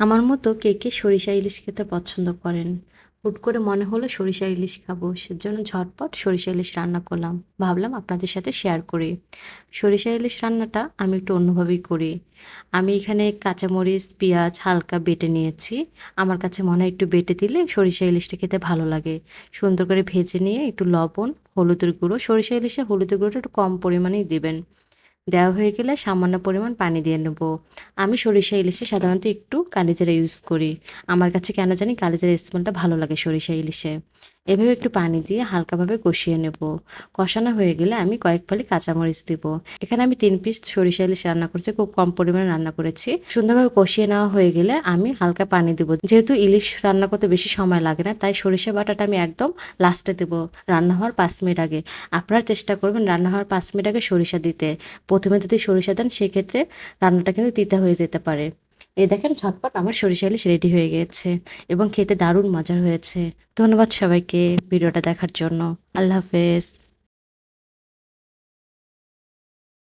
আমার মতো কে কে সরিষা ইলিশ খেতে পছন্দ করেন? হুট করে মনে হলো সরিষা ইলিশ খাবো, সেজন্য ঝটপট সরিষা ইলিশ রান্না করলাম। ভাবলাম আপনাদের সাথে শেয়ার করি। সরিষা ইলিশ রান্নাটা আমি একটু অন্যভাবেই করি। আমি এখানে কাঁচামরিচ, পেঁয়াজ হালকা বেটে নিয়েছি। আমার কাছে মনে হয় একটু বেটে দিলে সরিষা ইলিশটা খেতে ভালো লাগে। সুন্দর করে ভেজে নিয়ে একটু লবণ, হলুদের গুঁড়ো, সরিষা ইলিশে হলুদের গুঁড়োটা একটু কম পরিমাণেই দিবেন। দেওয়া হয়ে গেলে সামান্য পরিমাণ পানি দিয়ে নেব। আমি সরিষা ইলিশে সাধারণত একটু কালিজিরা ইউজ করি। আমার কাছে কেন জানি কালিজিরার স্মেলটা ভালো লাগে সরিষা ইলিশে। এভাবে একটু পানি দিয়ে হালকাভাবে কষিয়ে নেব। কষানো হয়ে গেলে আমি কয়েক ফালি কাঁচামরিচ দিব। এখানে আমি ৩ পিস সরিষা ইলিশ রান্না করেছি, খুব কম পরিমাণে রান্না করেছি। সুন্দরভাবে কষিয়ে নেওয়া হয়ে গেলে আমি হালকা পানি দিব। যেহেতু ইলিশ রান্না করতে বেশি সময় লাগে না, তাই সরিষা বাটাটা আমি একদম লাস্টে দেব, রান্না হওয়ার ৫ মিনিট আগে। আপনারা চেষ্টা করবেন রান্না হওয়ার ৫ মিনিট আগে সরিষা দিতে। প্রথমে যদি সরিষা দেন সেক্ষেত্রে রান্নাটা কিন্তু তিতা হয়ে যেতে পারে। এই দেখেন ঝটপট আমার সরিষা ইলিশ রেডি হয়ে গিয়েছে এবং খেতে দারুণ মজার হয়েছে। ধন্যবাদ সবাইকে ভিডিওটা দেখার জন্য। আল্লাহ হাফেজ।